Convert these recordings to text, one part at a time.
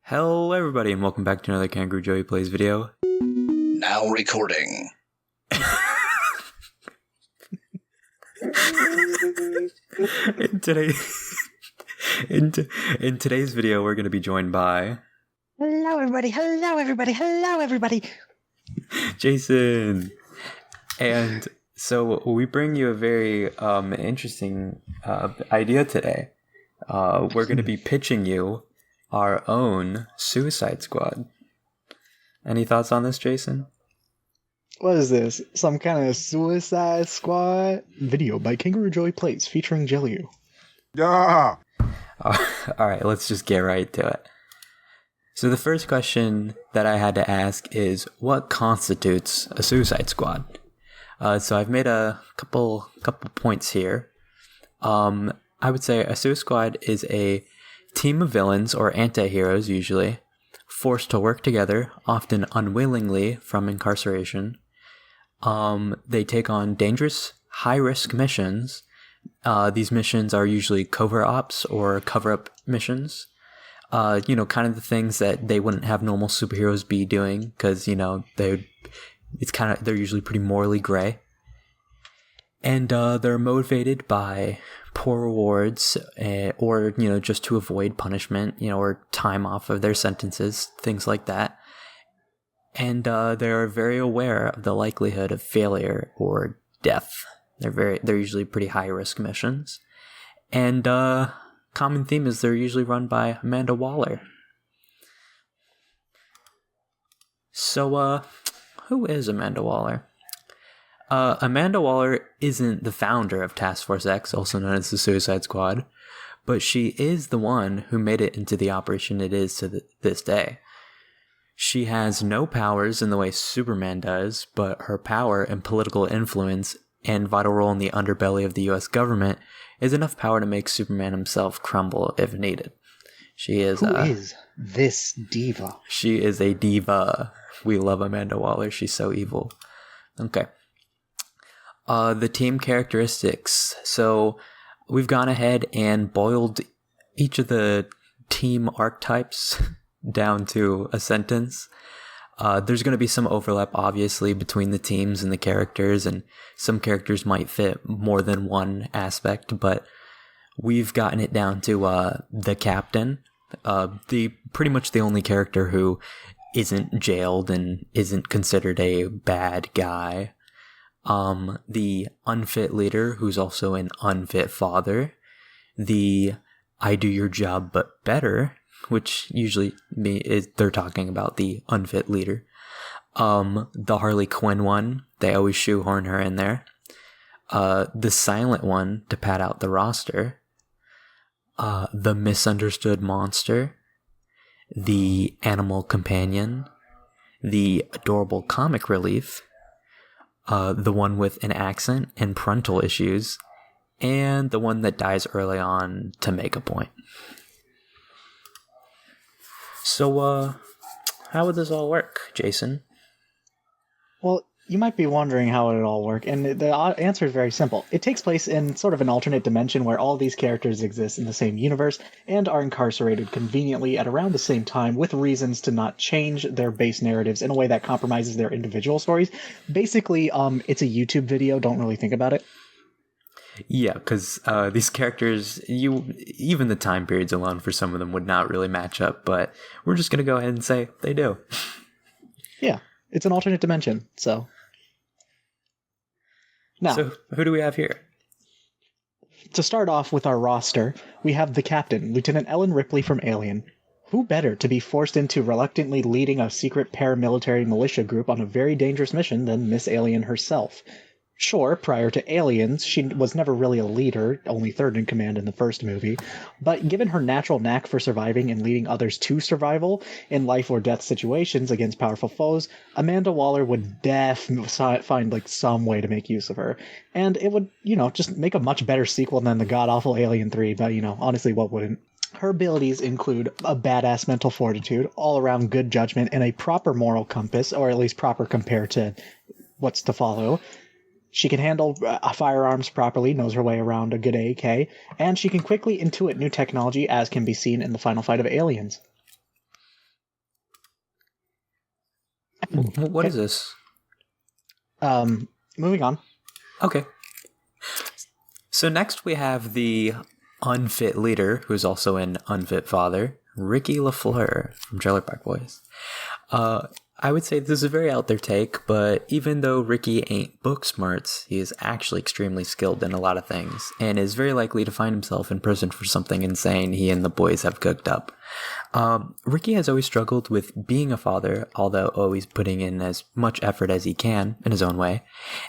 Hello everybody and welcome back to another Kangaroo Joey Plays video. Now recording. in today's video we're going to be joined by... Hello everybody, hello everybody, hello everybody! Jason! And so we bring you a very interesting idea today. We're going to be pitching you our own Suicide Squad. Any thoughts on this, Jason? What is this? Some kind of Suicide Squad video by Kangaroo Joey Plays featuring Jelly. Yeah. Alright, let's just get right to it. So the first question that I had to ask is, what constitutes a Suicide Squad? So I've made a couple points here. I would say a Suicide Squad is a team of villains, or anti-heroes usually, forced to work together, often unwillingly from incarceration. They take on dangerous, high-risk missions. These missions are usually covert ops or cover-up missions. Kind of the things that they wouldn't have normal superheroes be doing, because, they're usually pretty morally gray. And they're motivated by poor rewards, or just to avoid punishment, or time off of their sentences, things like that. And they're very aware of the likelihood of failure or death. They're usually pretty high risk missions. And common theme is they're usually run by Amanda Waller. So who is Amanda Waller? Amanda Waller isn't the founder of Task Force X, also known as the Suicide Squad, but she is the one who made it into the operation it is to this day. She has no powers in the way Superman does, but her power and political influence and vital role in the underbelly of the US government is enough power to make Superman himself crumble if needed. She is... Who is this diva? She is a diva. We love Amanda Waller. She's so evil. Okay. The team characteristics. So we've gone ahead and boiled each of the team archetypes down to a sentence. There's going to be some overlap, obviously, between the teams and the characters, and some characters might fit more than one aspect, but we've gotten it down to the captain, pretty much the only character who isn't jailed and isn't considered a bad guy. The unfit leader, who's also an unfit father. The I do your job but better, which usually they're talking about the unfit leader. The Harley Quinn one, they always shoehorn her in there. The silent one to pad out the roster. The misunderstood monster. The animal companion. The adorable comic relief. The one with an accent and parental issues, and the one that dies early on to make a point. So, how would this all work, Jason? Well, you might be wondering how it would all work, and the answer is very simple. It takes place in sort of an alternate dimension where all these characters exist in the same universe and are incarcerated conveniently at around the same time, with reasons to not change their base narratives in a way that compromises their individual stories. Basically, it's a YouTube video, don't really think about it. Yeah, because these characters, even the time periods alone for some of them would not really match up, but we're just going to go ahead and say they do. Yeah, it's an alternate dimension, so... Now, so who do we have here? To start off with our roster, we have the captain, Lieutenant Ellen Ripley from Alien. Who better to be forced into reluctantly leading a secret paramilitary militia group on a very dangerous mission than Miss Alien herself? Sure, prior to Aliens, she was never really a leader, only third in command in the first movie, but given her natural knack for surviving and leading others to survival in life or death situations against powerful foes, Amanda Waller would find some way to make use of her. And it would, just make a much better sequel than the god-awful Alien 3, but, honestly, what wouldn't? Her abilities include a badass mental fortitude, all-around good judgment, and a proper moral compass, or at least proper compared to what's to follow. She can handle firearms properly, knows her way around a good AK, and she can quickly intuit new technology, as can be seen in the final fight of Aliens. What is this? Moving on. Okay. So next we have the unfit leader, who's also an unfit father, Ricky LaFleur from Trailer Park Boys. I would say this is a very out there take, but even though Ricky ain't book smarts, he is actually extremely skilled in a lot of things, and is very likely to find himself in prison for something insane he and the boys have cooked up. Ricky has always struggled with being a father, although always putting in as much effort as he can in his own way,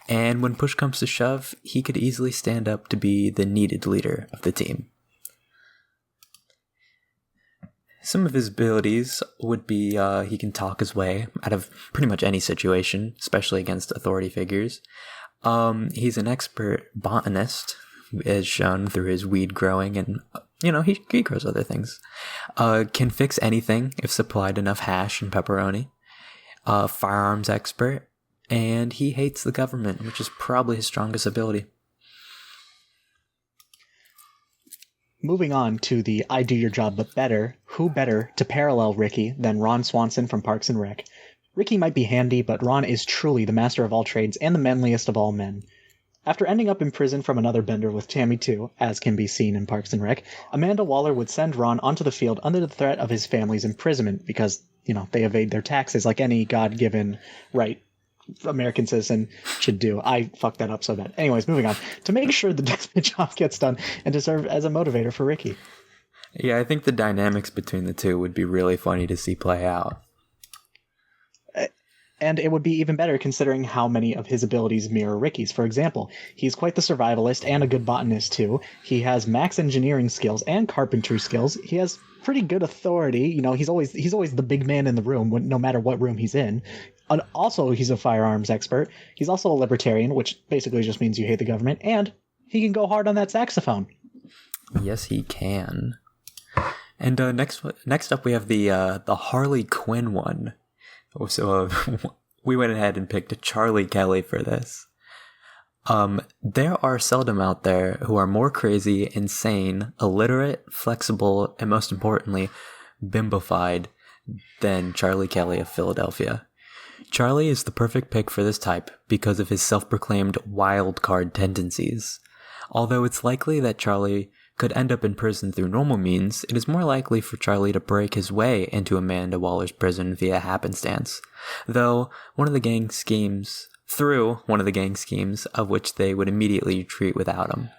and when push comes to shove, he could easily stand up to be the needed leader of the team. Some of his abilities would be he can talk his way out of pretty much any situation, especially against authority figures. He's an expert botanist, as shown through his weed growing, and he grows other things. Can fix anything if supplied enough hash and pepperoni. Firearms expert, and he hates the government, which is probably his strongest ability. Moving on to the I do your job but better, who better to parallel Ricky than Ron Swanson from Parks and Rec? Ricky might be handy, but Ron is truly the master of all trades and the manliest of all men. After ending up in prison from another bender with Tammy 2, as can be seen in Parks and Rec, Amanda Waller would send Ron onto the field under the threat of his family's imprisonment because, they evade their taxes like any God-given right American citizen should do. I fucked that up so bad. Anyways, moving on. To make sure the desperate job gets done and to serve as a motivator for Ricky. Yeah, I think the dynamics between the two would be really funny to see play out. And it would be even better considering how many of his abilities mirror Ricky's. For example, he's quite the survivalist and a good botanist too. He has max engineering skills and carpentry skills. He has pretty good authority. He's always the big man in the room, no matter what room he's in. And also, he's a firearms expert. He's also a libertarian, which basically just means you hate the government. And he can go hard on that saxophone. Yes, he can. And next up, we have the Harley Quinn one. So we went ahead and picked Charlie Kelly for this. There are seldom out there who are more crazy, insane, illiterate, flexible, and most importantly, bimbofied than Charlie Kelly of Philadelphia. Charlie is the perfect pick for this type because of his self-proclaimed wild card tendencies. Although it's likely that Charlie could end up in prison through normal means, it is more likely for Charlie to break his way into Amanda Waller's prison via happenstance, through one of the gang schemes of which they would immediately retreat without him.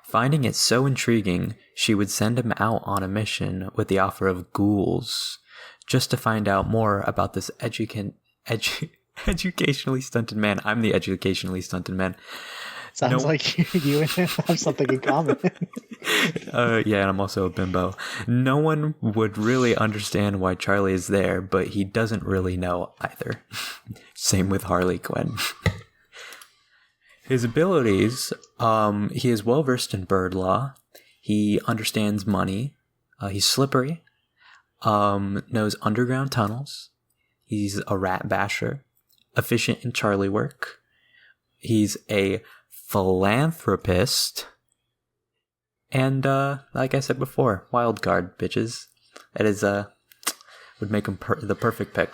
Finding it so intriguing, she would send him out on a mission with the offer of ghouls, just to find out more about this educationally stunted man. I'm the educationally stunted man. Sounds like you and him have something in common. Yeah, and I'm also a bimbo. No one would really understand why Charlie is there, but he doesn't really know either. Same with Harley Quinn. His abilities, he is well versed in bird law. He understands money. He's slippery. Knows underground tunnels. He's a rat basher. Efficient in Charlie work. He's a philanthropist. And like I said before, wild card, bitches. That is would make him the perfect pick.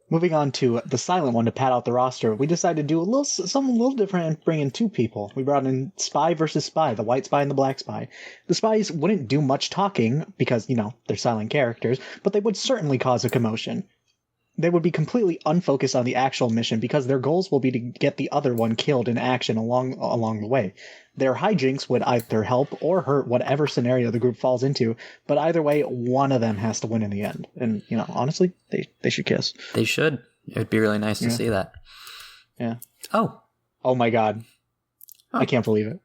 Moving on to the silent one to pad out the roster, we decided to do something a little different and bring in two people. We brought in Spy versus Spy, the white spy and the black spy. The spies wouldn't do much talking because, they're silent characters, but they would certainly cause a commotion. They would be completely unfocused on the actual mission because their goals will be to get the other one killed in action along the way. Their hijinks would either help or hurt whatever scenario the group falls into, but either way, one of them has to win in the end. And, honestly, they should kiss. They should. It would be really nice to see that. Yeah. Oh my God. Oh. I can't believe it.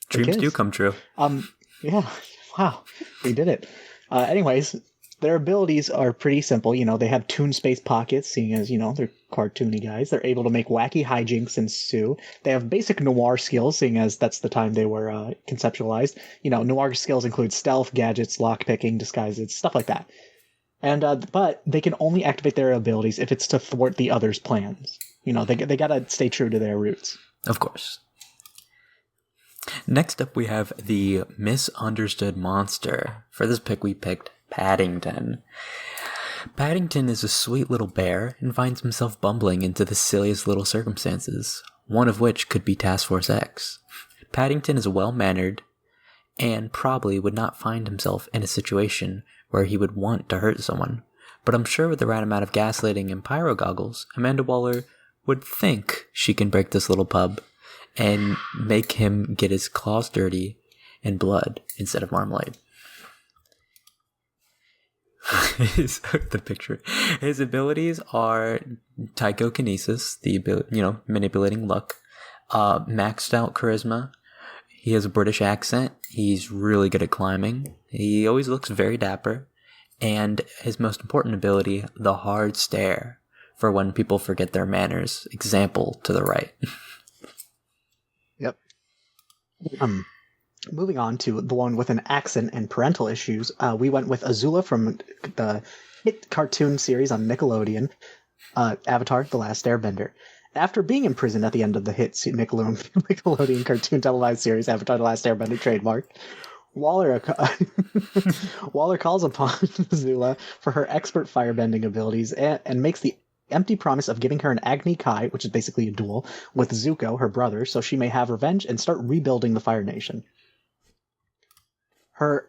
Dreams do come true. Yeah. Wow. We did it. Anyways, their abilities are pretty simple. They have Toon Space pockets, seeing as, they're cartoony guys. They're able to make wacky hijinks ensue. They have basic noir skills, seeing as that's the time they were conceptualized. Noir skills include stealth, gadgets, lockpicking, disguises, stuff like that. And but they can only activate their abilities if it's to thwart the other's plans. They gotta stay true to their roots. Of course. Next up, we have the Misunderstood Monster. For this pick, we picked Paddington. Paddington is a sweet little bear and finds himself bumbling into the silliest little circumstances, one of which could be Task Force X. Paddington is well-mannered and probably would not find himself in a situation where he would want to hurt someone, but I'm sure with the right amount of gaslighting and pyro goggles, Amanda Waller would think she can break this little pub and make him get his claws dirty in blood instead of marmalade. The picture. His abilities are psychokinesis, the ability, manipulating luck, maxed out charisma. He has a British accent. He's really good at climbing. He always looks very dapper. And his most important ability, the hard stare, for when people forget their manners. Example to the right. Yep. Moving on to the one with an accent and parental issues, we went with Azula from the hit cartoon series on Nickelodeon, Avatar: The Last Airbender. After being imprisoned at the end of the hit Nickelodeon cartoon televised series Avatar: The Last Airbender trademark, Waller calls upon Azula for her expert firebending abilities and makes the empty promise of giving her an Agni Kai, which is basically a duel, with Zuko, her brother, so she may have revenge and start rebuilding the Fire Nation. Her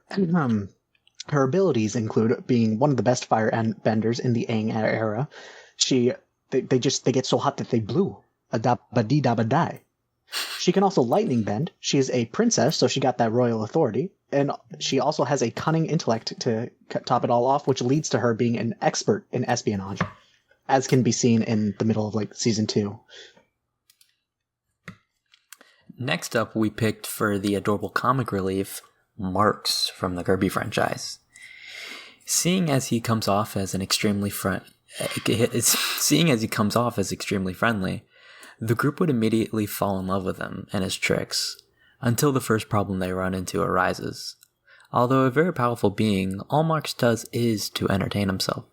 abilities include being one of the best fire benders in the Aang era. They get so hot that they blew. A da ba dee da ba die. She can also lightning bend. She is a princess, so she got that royal authority. And she also has a cunning intellect to top it all off, which leads to her being an expert in espionage, as can be seen in the middle of season 2. Next up, we picked for the adorable comic relief, Marks from the Kirby franchise. Seeing as he comes off as extremely friendly, the group would immediately fall in love with him and his tricks, until the first problem they run into arises. Although a very powerful being, all Marks does is to entertain himself.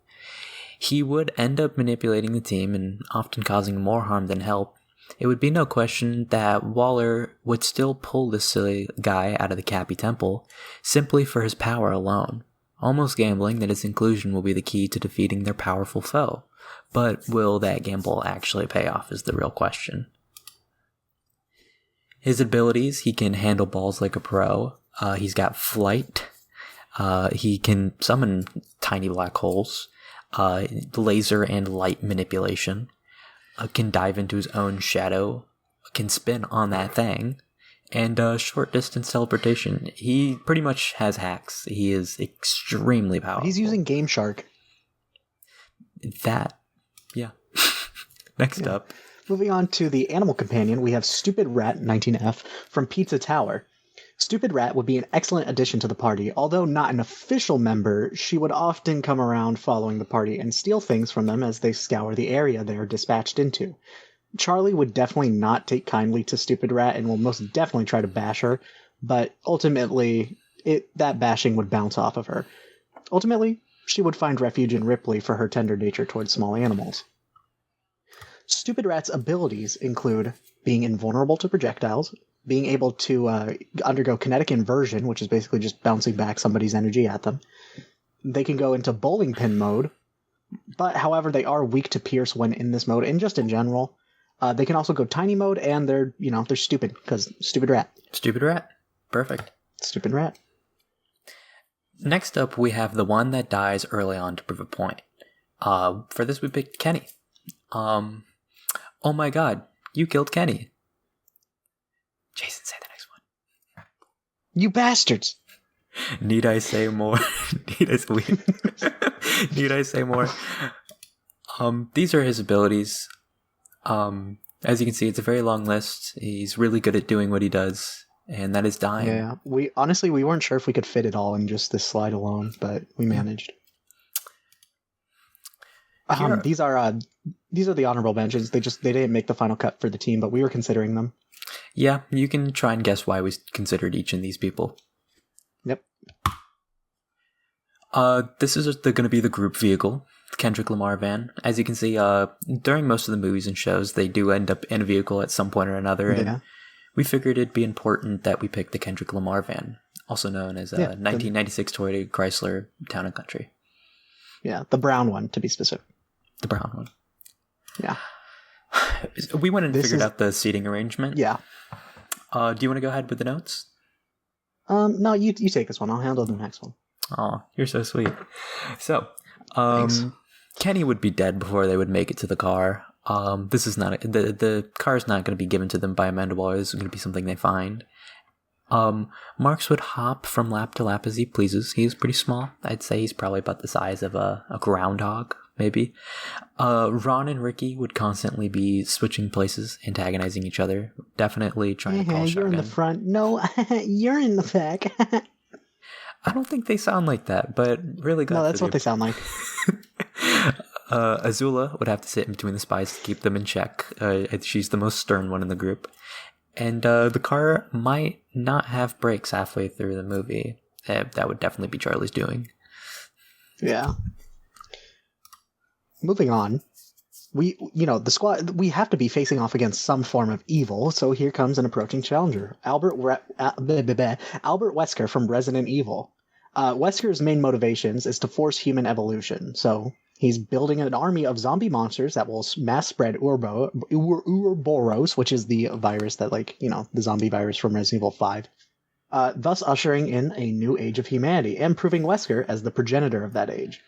He would end up manipulating the team and often causing more harm than help. It would be no question that Waller would still pull this silly guy out of the Cappy Temple simply for his power alone, almost gambling that his inclusion will be the key to defeating their powerful foe. But will that gamble actually pay off is the real question. His abilities, he can handle balls like a pro. He's got flight. He can summon tiny black holes. Laser and light manipulation. Can dive into his own shadow. Can spin on that thing. And short distance teleportation. He pretty much has hacks. He is extremely powerful. He's using Game Shark. Yeah. Next up. Moving on to the animal companion, we have Stupid Rat 19F from Pizza Tower. Stupid Rat would be an excellent addition to the party. Although not an official member, she would often come around following the party and steal things from them as they scour the area they are dispatched into. Charlie would definitely not take kindly to Stupid Rat and will most definitely try to bash her, but ultimately, that bashing would bounce off of her. Ultimately, she would find refuge in Ripley for her tender nature towards small animals. Stupid Rat's abilities include being invulnerable to projectiles, being able to undergo kinetic inversion, which is basically just bouncing back somebody's energy at them. They can go into bowling pin mode, but however, they are weak to pierce when in this mode, and just in general. They can also go tiny mode, and they're stupid, because Stupid Rat. Stupid Rat. Perfect. Stupid Rat. Next up, we have the one that dies early on to prove a point. For this, we picked Kenny. Oh my god, you killed Kenny. Jason, say the next one. You bastards! Need I say more? Need I say more? These are his abilities. As you can see, it's a very long list. He's really good at doing what he does, and that is dying. Yeah, we weren't sure if we could fit it all in just this slide alone, but we managed. These are the honorable mentions. They didn't make the final cut for the team, but we were considering them. Yeah, you can try and guess why we considered each of these people. Yep. This is going to be the group vehicle, the Kendrick Lamar van. As you can see, during most of the movies and shows, they do end up in a vehicle at some point or another, and we figured it'd be important that we pick the Kendrick Lamar van, also known as a 1996 Toyota Chrysler Town & Country. Yeah, the brown one, to be specific. The brown one. Yeah. We went and figured out the seating arrangement. Yeah. Do you want to go ahead with the notes? No, you take this one. I'll handle the next one. Aw, you're so sweet. So, Thanks. Kenny would be dead before they would make it to the car. This is not the car is not going to be given to them by Amanda Waller. This is going to be something they find. Marks would hop from lap to lap as he pleases. He's pretty small. I'd say he's probably about the size of a groundhog, maybe. Ron and Ricky would constantly be switching places, antagonizing each other. Definitely trying to call You're shotgun. in the front. No, you're in the back. I don't think they sound like that, but really good. No, that's what they sound like. Azula would have to sit in between the spies to keep them in check. She's the most stern one in the group. And the car might not have brakes halfway through the movie. That would definitely be Charlie's doing. Yeah. Moving on. The squad, we have to be facing off against some form of evil, so here comes an approaching challenger. Albert Wesker from Resident Evil. Wesker's main motivations is to force human evolution, so he's building an army of zombie monsters that will mass spread Ouroboros, which is the virus that, the zombie virus from Resident Evil 5, thus ushering in a new age of humanity, and proving Wesker as the progenitor of that age.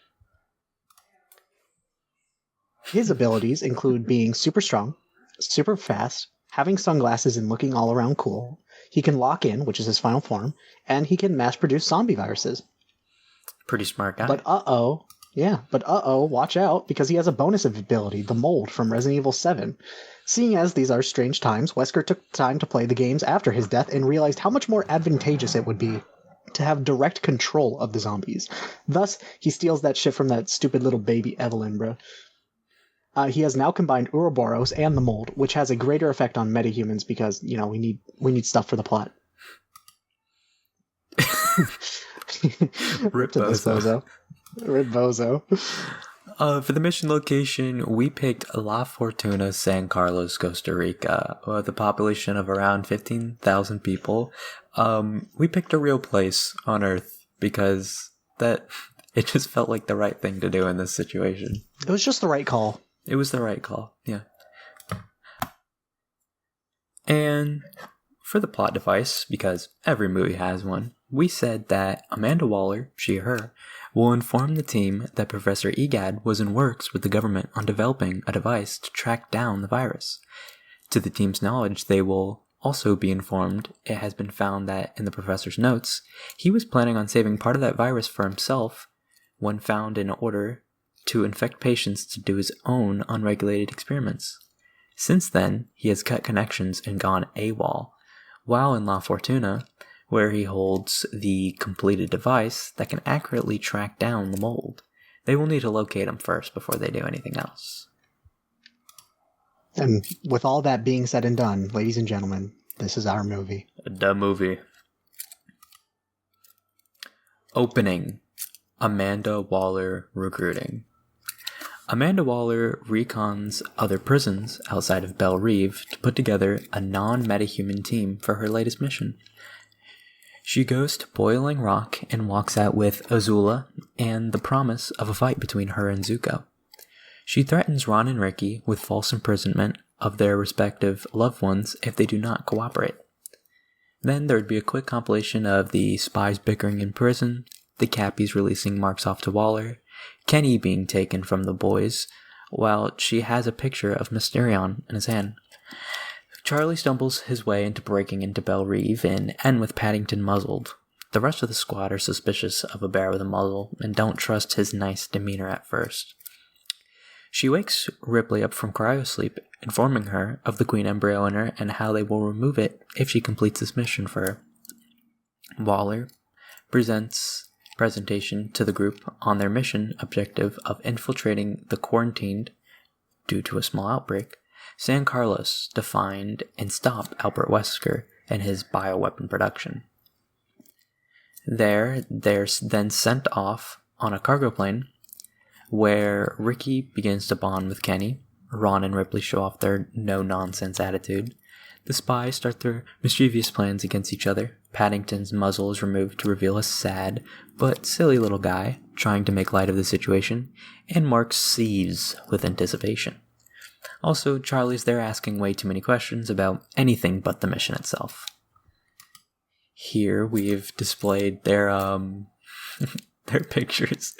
His abilities include being super strong, super fast, having sunglasses and looking all around cool. He can lock in, which is his final form, and he can mass produce zombie viruses. Pretty smart guy. But watch out, because he has a bonus ability, the Mold from Resident Evil 7. Seeing as these are strange times, Wesker took time to play the games after his death and realized how much more advantageous it would be to have direct control of the zombies. Thus, he steals that shit from that stupid little baby Evelyn, bro. He has now combined Ouroboros and the Mold, which has a greater effect on metahumans because, we need stuff for the plot. Rip Bozo. Rip Bozo. For the mission location, we picked La Fortuna, San Carlos, Costa Rica, with a population of around 15,000 people. We picked a real place on Earth because it just felt like the right thing to do in this situation. It was just the right call. It was the right call, yeah. And for the plot device, because every movie has one, we said that Amanda Waller, she or her, will inform the team that Professor Egad was in works with the government on developing a device to track down the virus. To the team's knowledge, they will also be informed it has been found that in the professor's notes, he was planning on saving part of that virus for himself when found in order to infect patients to do his own unregulated experiments. Since then, he has cut connections and gone AWOL, while in La Fortuna, where he holds the completed device that can accurately track down the mold. They will need to locate him first before they do anything else. And with all that being said and done, ladies and gentlemen, this is our movie. The movie. Opening. Amanda Waller recruiting. Amanda Waller recons other prisons outside of Belle Reve to put together a non-metahuman team for her latest mission. She goes to Boiling Rock and walks out with Azula and the promise of a fight between her and Zuko. She threatens Ron and Ricky with false imprisonment of their respective loved ones if they do not cooperate. Then there would be a quick compilation of the spies bickering in prison, the Cappies releasing Marks off to Waller, Kenny being taken from the boys, while she has a picture of Mysterion in his hand. Charlie stumbles his way into breaking into Belle Reve and end with Paddington muzzled. The rest of the squad are suspicious of a bear with a muzzle and don't trust his nice demeanor at first. She wakes Ripley up from cryosleep, informing her of the Queen Embryo in her and how they will remove it if she completes this mission for her. Waller presents presentation to the group on their mission objective of infiltrating the quarantined, due to a small outbreak, San Carlos to find and stop Albert Wesker and his bioweapon production. They're then sent off on a cargo plane where Ricky begins to bond with Kenny. Ron and Ripley show off their no-nonsense attitude. The spies start their mischievous plans against each other. Paddington's muzzle is removed to reveal a sad but silly little guy, trying to make light of the situation, and Mark seethes with anticipation. Also, Charlie's there asking way too many questions about anything but the mission itself. Here we've displayed their their pictures.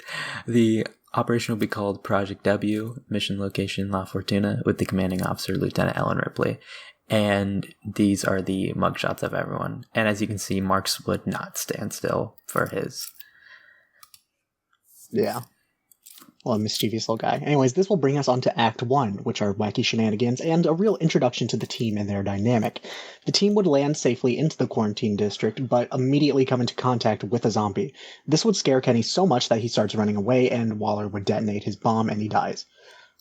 The operation will be called Project W, mission location La Fortuna, with the commanding officer, Lieutenant Ellen Ripley. And these are the mugshots of everyone. And as you can see, Marks would not stand still for his. Yeah. Well, a mischievous little guy. Anyways, this will bring us on to Act 1, which are wacky shenanigans, and a real introduction to the team and their dynamic. The team would land safely into the quarantine district, but immediately come into contact with a zombie. This would scare Kenny so much that he starts running away, and Waller would detonate his bomb, and he dies.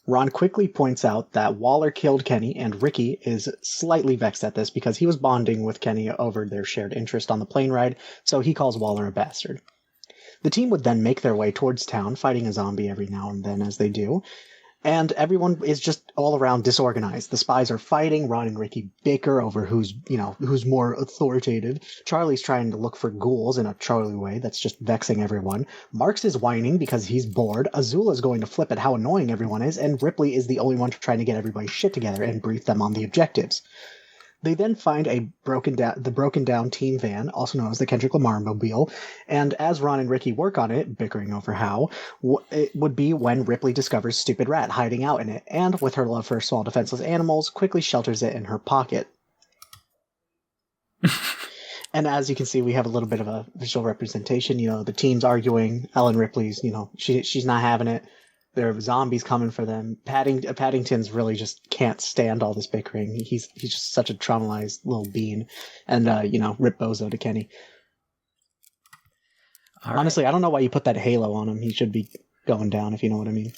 Ron quickly points out that Waller killed Kenny, and Ricky is slightly vexed at this because he was bonding with Kenny over their shared interest on the plane ride, so he calls Waller a bastard. The team would then make their way towards town, fighting a zombie every now and then as they do, and everyone is just all around disorganized. The spies are fighting, Ron and Ricky bicker over who's more authoritative. Charlie's trying to look for ghouls in a Charlie way that's just vexing everyone. Marks is whining because he's bored. Azula's going to flip at how annoying everyone is, and Ripley is the only one trying to get everybody's shit together and brief them on the objectives. They then find the broken down team van, also known as the Kendrick Lamar Mobile, and as Ron and Ricky work on it, bickering over how, it would be when Ripley discovers Stupid Rat hiding out in it, and with her love for small defenseless animals, quickly shelters it in her pocket. And as you can see, we have a little bit of a visual representation. The team's arguing. Ellen Ripley's, she's not having it. There are zombies coming for them. Paddington's really just can't stand all this bickering. He's just such a traumatized little bean. And, rip bozo to Kenny. Honestly, I don't know why you put that halo on him. He should be going down, if you know what I mean.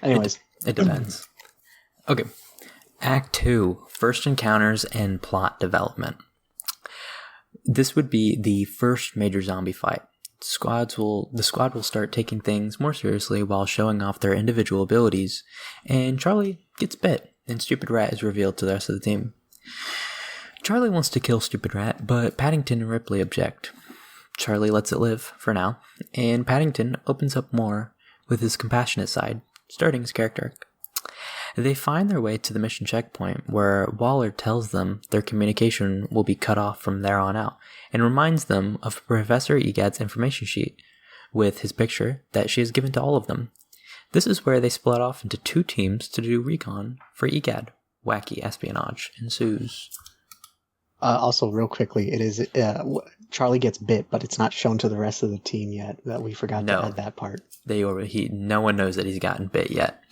Anyways. It depends. Okay. Act 2, First Encounters and Plot Development. This would be the first major zombie fight. The squad will start taking things more seriously while showing off their individual abilities, and Charlie gets bit, and Stupid Rat is revealed to the rest of the team. Charlie wants to kill Stupid Rat, but Paddington and Ripley object. Charlie lets it live, for now, and Paddington opens up more with his compassionate side, starting his character arc. They find their way to the mission checkpoint, where Waller tells them their communication will be cut off from there on out, and reminds them of Professor Egad's information sheet, with his picture that she has given to all of them. This is where they split off into 2 teams to do recon for Egad. Wacky espionage ensues. Also, real quickly, it is Charlie gets bit, but it's not shown to the rest of the team yet. That we forgot to add that part. No one knows that he's gotten bit yet.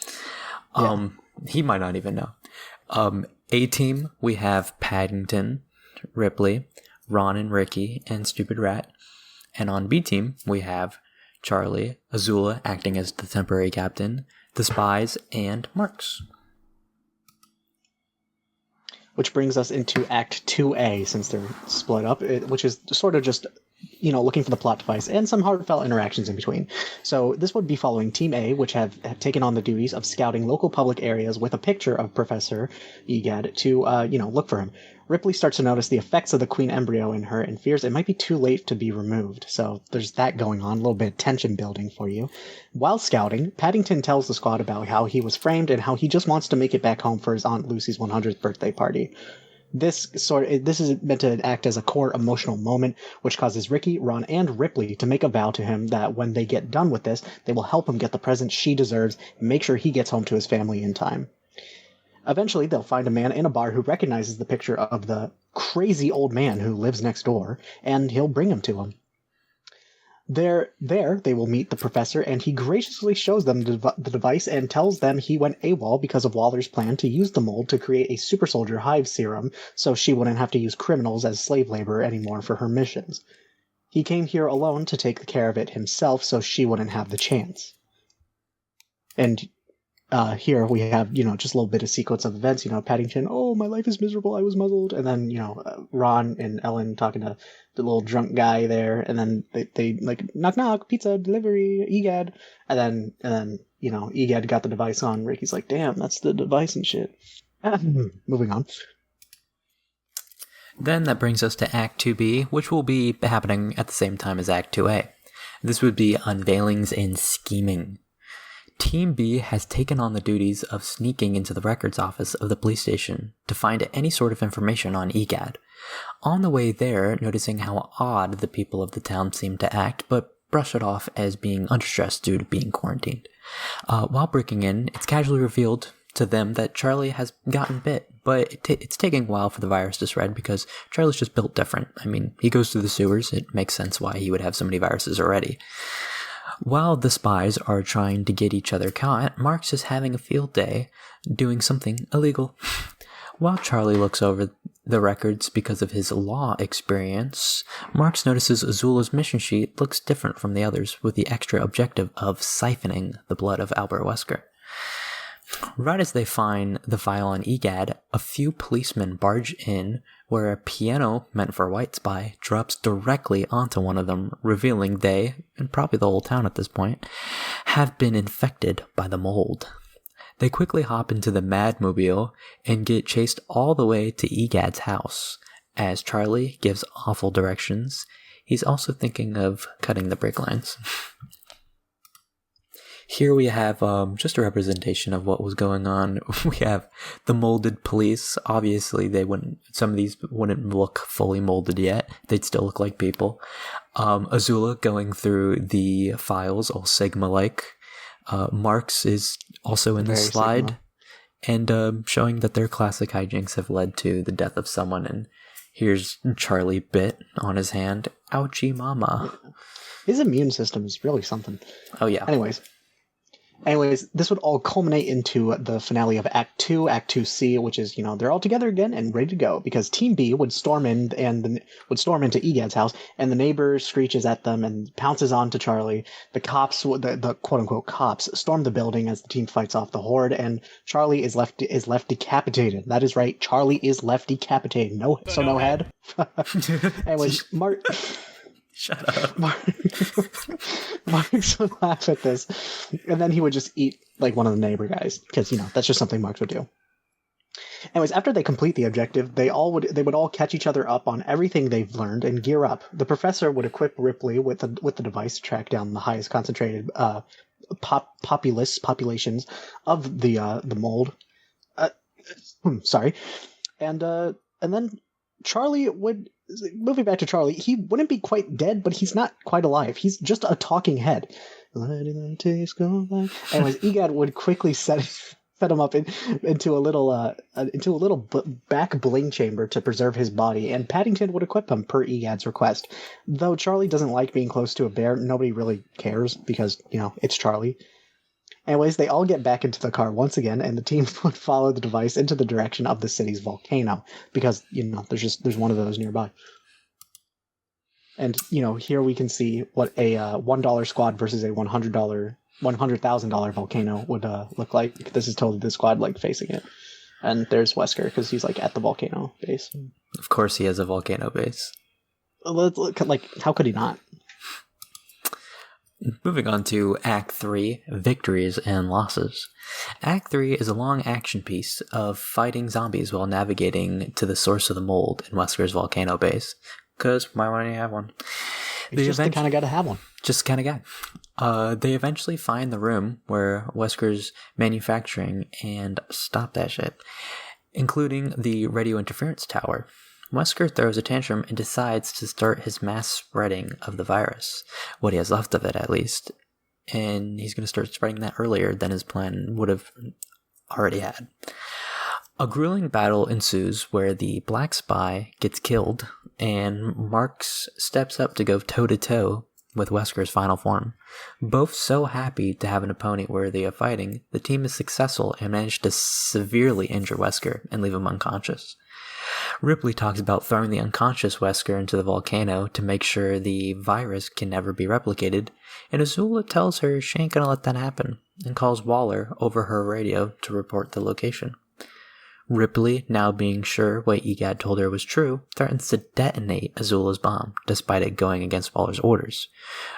Yeah. He might not even know. A team, we have Paddington, Ripley, Ron and Ricky, and Stupid Rat. And on B team, we have Charlie, Azula acting as the temporary captain, the spies, and Marks. Which brings us into Act 2A, since they're split up, which is sort of just, looking for the plot device and some heartfelt interactions in between. So this would be following Team A, which have taken on the duties of scouting local public areas with a picture of Professor Egad to, look for him. Ripley starts to notice the effects of the queen embryo in her and fears it might be too late to be removed. So there's that going on, a little bit of tension building for you. While scouting, Paddington tells the squad about how he was framed and how he just wants to make it back home for his Aunt Lucy's 100th birthday party. This is meant to act as a core emotional moment, which causes Ricky, Ron, and Ripley to make a vow to him that when they get done with this, they will help him get the present she deserves and make sure he gets home to his family in time. Eventually, they'll find a man in a bar who recognizes the picture of the crazy old man who lives next door, and he'll bring him to him. There, they will meet the professor, and he graciously shows them the device and tells them he went AWOL because of Waller's plan to use the mold to create a super soldier hive serum so she wouldn't have to use criminals as slave labor anymore for her missions. He came here alone to take care of it himself so she wouldn't have the chance. And here we have, just a little bit of sequence of events. Paddington, oh, my life is miserable, I was muzzled. And then, Ron and Ellen talking to the little drunk guy there. And then they like, knock, knock, pizza, delivery, Egad. And then, Egad got the device on. Ricky's like, damn, that's the device and shit. Moving on. Then that brings us to Act 2B, which will be happening at the same time as Act 2A. This would be unveilings and scheming. Team B has taken on the duties of sneaking into the records office of the police station to find any sort of information on EGAD. On the way there, noticing how odd the people of the town seem to act, but brush it off as being under stress due to being quarantined. While breaking in, it's casually revealed to them that Charlie has gotten bit, but it's taking a while for the virus to spread because Charlie's just built different. I mean, he goes through the sewers. It makes sense why he would have so many viruses already. While the spies are trying to get each other caught, Marks is having a field day doing something illegal. While Charlie looks over the records because of his law experience, Marks notices Azula's mission sheet looks different from the others, with the extra objective of siphoning the blood of Albert Wesker. Right as they find the file on EGAD, a few policemen barge in where a piano meant for a white spy drops directly onto one of them, revealing they, and probably the whole town at this point, have been infected by the mold. They quickly hop into the Madmobile and get chased all the way to EGAD's house. As Charlie gives awful directions, he's also thinking of cutting the brake lines. Here we have just a representation of what was going on. We have the molded police. Obviously, some of these wouldn't look fully molded yet. They'd still look like people. Azula going through the files, all Sigma-like. Marks is also in the slide, Sigma. And showing that their classic hijinks have led to the death of someone. And here's Charlie bit on his hand. Ouchie mama. His immune system is really something. Oh, yeah. Anyways, this would all culminate into the finale of Act 2, Act 2C, which is, they're all together again and ready to go because Team B would storm into EGAD's house, and the neighbor screeches at them and pounces onto Charlie. The cops, the quote-unquote cops, storm the building as the team fights off the horde, and Charlie is left decapitated. That is right, Charlie is left decapitated. No head. Anyways, Shut up. Marks would laugh at this, and then he would just eat like one of the neighbor guys because that's just something Marks would do. Anyways, after they complete the objective, they would all catch each other up on everything they've learned and gear up. The professor would equip Ripley with the device to track down the highest concentrated populations of the mold. And then Charlie would. Moving back to Charlie, he wouldn't be quite dead, but he's not quite alive. He's just a talking head. Anyways, EGAD would quickly set him up into a little back bling chamber to preserve his body, and Paddington would equip him per EGAD's request. Though Charlie doesn't like being close to a bear, nobody really cares because it's Charlie. Anyways, they all get back into the car once again, and the team would follow the device into the direction of the city's volcano because there's one of those nearby. And here we can see what a $1 squad versus a $100,000 volcano would look like. This is totally the squad facing it, and there's Wesker because he's at the volcano base. Of course, he has a volcano base. How could he not? Moving on to Act 3, Victories and Losses. Act 3 is a long action piece of fighting zombies while navigating to the source of the mold in Wesker's volcano base. Because why wouldn't you have one? Just the kind of guy to have one. Just the kind of guy. They eventually find the room where Wesker's manufacturing and stop that shit, including the radio interference tower. Wesker throws a tantrum and decides to start his mass spreading of the virus, what he has left of it at least, and he's going to start spreading that earlier than his plan would have already had. A grueling battle ensues where the Black Spy gets killed, and Marks steps up to go toe-to-toe with Wesker's final form. Both so happy to have an opponent worthy of fighting, the team is successful and manage to severely injure Wesker and leave him unconscious. Ripley talks about throwing the unconscious Wesker into the volcano to make sure the virus can never be replicated, and Azula tells her she ain't gonna let that happen, and calls Waller over her radio to report the location. Ripley, now being sure what EGAD told her was true, threatens to detonate Azula's bomb, despite it going against Waller's orders,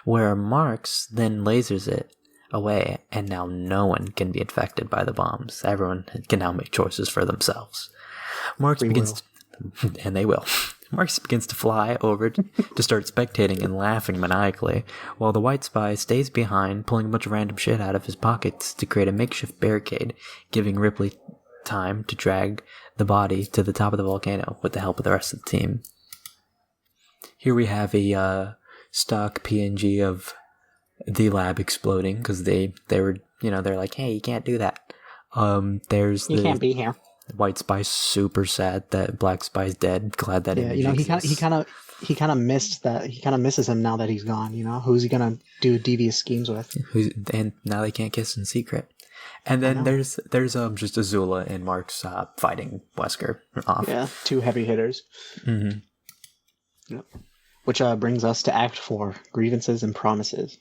where Marks then lasers it away, and now no one can be infected by the bombs. Everyone can now make choices for themselves. Marks begins, and they will. Marks begins to fly over to start spectating and laughing maniacally, while the white spy stays behind, pulling a bunch of random shit out of his pockets to create a makeshift barricade, giving Ripley time to drag the body to the top of the volcano with the help of the rest of the team. Here we have a stock PNG of the lab exploding because they were, they're like, hey, you can't do that. There's You can't be here. White Spy's super sad that Black Spy's dead. Glad that he kind of missed that. He kind of misses him now that he's gone. Who's he gonna do devious schemes with? And now they can't kiss in secret. And then there's just Azula and Marks fighting Wesker off. Yeah, two heavy hitters. Mm-hmm. Yep. Which brings us to Act 4, Grievances and Promises.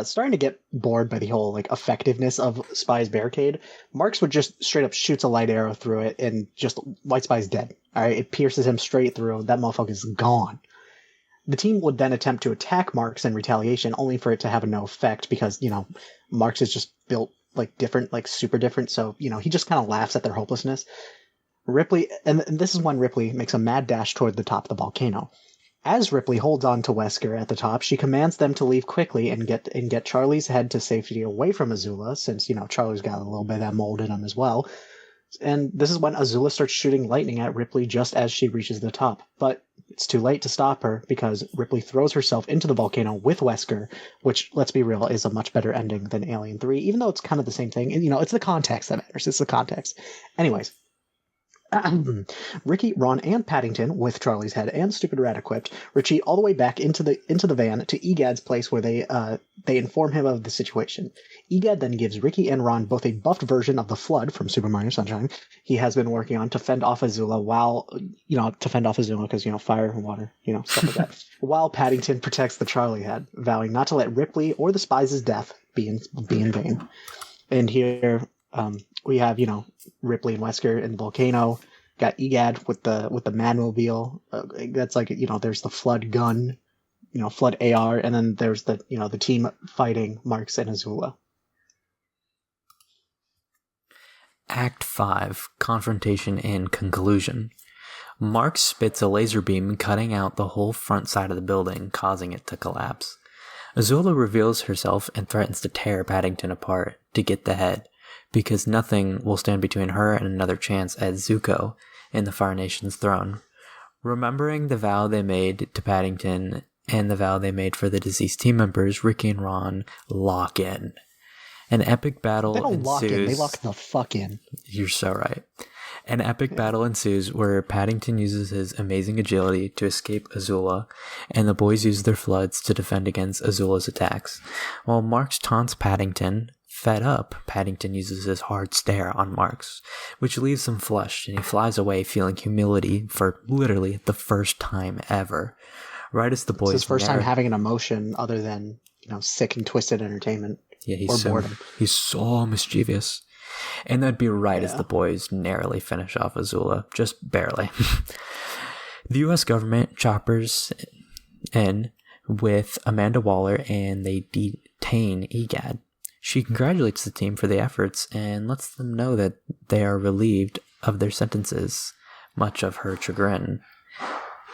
Starting to get bored by the whole effectiveness of Spy's barricade, Marks would just straight up shoots a light arrow through it and just White Spy's dead. All right, it pierces him straight through. That motherfucker's gone. The team would then attempt to attack Marks in retaliation, only for it to have no effect because Marks is just built different, super different. So he just kind of laughs at their hopelessness. Ripley, and this is when Ripley makes a mad dash toward the top of the volcano. As Ripley holds on to Wesker at the top, she commands them to leave quickly and get Charlie's head to safety away from Azula, since, Charlie's got a little bit of that mold in him as well. And this is when Azula starts shooting lightning at Ripley just as she reaches the top. But it's too late to stop her, because Ripley throws herself into the volcano with Wesker, which, let's be real, is a much better ending than Alien 3, even though it's kind of the same thing. It's the context that matters. It's the context. Anyways. Ricky, Ron, and Paddington, with Charlie's head and Stupid Rat equipped, retreat all the way back into the van to Egad's place, where they inform him of the situation. Egad then gives Ricky and Ron both a buffed version of the Flood from Super Mario Sunshine he has been working on to fend off Azula because fire and water, stuff like that. While Paddington protects the Charlie head, vowing not to let Ripley or the spies' death be in vain. And here we have Ripley and Wesker in the volcano. Got Egad with the Madmobile. That's there's the Flood gun, Flood AR, and then there's the the team fighting Marks and Azula. Act 5, Confrontation and Conclusion. Marks spits a laser beam, cutting out the whole front side of the building, causing it to collapse. Azula reveals herself and threatens to tear Paddington apart to get the head, because nothing will stand between her and another chance at Zuko in the Fire Nation's throne. Remembering the vow they made to Paddington and the vow they made for the deceased team members, Ricky and Ron lock in. An epic battle ensues. They don't lock in, they lock the fuck in. You're so right. An epic battle ensues where Paddington uses his amazing agility to escape Azula, and the boys use their floods to defend against Azula's attacks. While Marks taunts Paddington, fed up, Paddington uses his hard stare on Marks, which leaves him flushed, and he flies away feeling humility for literally the first time ever. Right as the boys... It's his first time having an emotion other than, sick and twisted entertainment. Yeah, boredom. He's so mischievous. And that'd be right as the boys narrowly finish off Azula, just barely. The U.S. government choppers in with Amanda Waller, and they detain Egad. She congratulates the team for the efforts and lets them know that they are relieved of their sentences, much of her chagrin,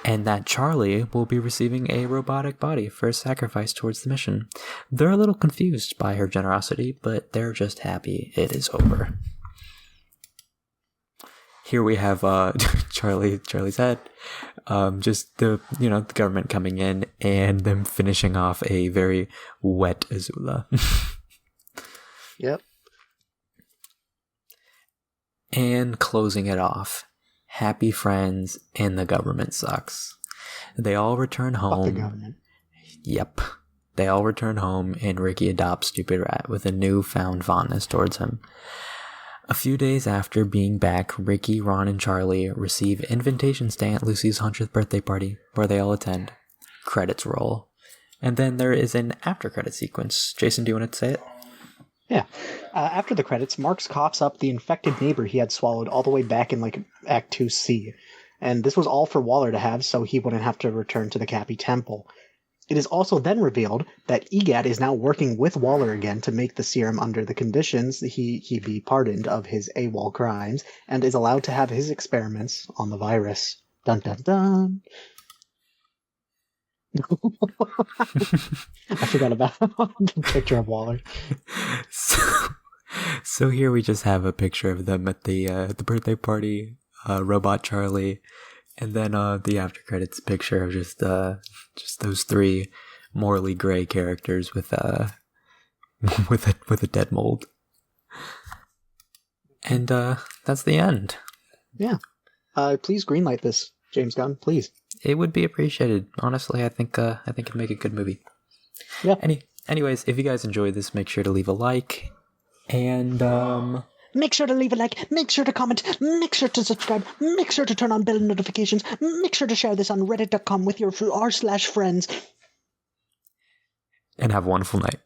and that Charlie will be receiving a robotic body for a sacrifice towards the mission. They're a little confused by her generosity, but they're just happy it is over. Here we have Charlie's head, just the the government coming in and them finishing off a very wet Azula. Yep. And closing it off, happy friends and the government sucks. They all return home. Fuck the government. Yep. They all return home, and Ricky adopts Stupid Rat with a newfound fondness towards him. A few days after being back, Ricky, Ron, and Charlie receive invitations to Aunt Lucy's 100th birthday party, where they all attend. Credits roll. And then there is an after-credit sequence. Jason, do you want to say it? Yeah. After the credits, Marks coughs up the infected neighbor he had swallowed all the way back in Act 2C. And this was all for Waller to have, so he wouldn't have to return to the Cappy Temple. It is also then revealed that Egad is now working with Waller again to make the serum under the conditions he be pardoned of his AWOL crimes and is allowed to have his experiments on the virus. Dun dun dun. I forgot about the picture of Waller. So here we just have a picture of them at the birthday party, Robot Charlie, and then the after credits picture of just those three morally gray characters with with a dead mold. And that's the end. Yeah. Please greenlight this, James Gunn, please. It would be appreciated. Honestly, I think it'd make a good movie. Yeah. Anyways, if you guys enjoyed this, make sure to leave a like. And make sure to leave a like, make sure to comment, make sure to subscribe, make sure to turn on bell notifications, make sure to share this on reddit.com with your r/friends. And have a wonderful night.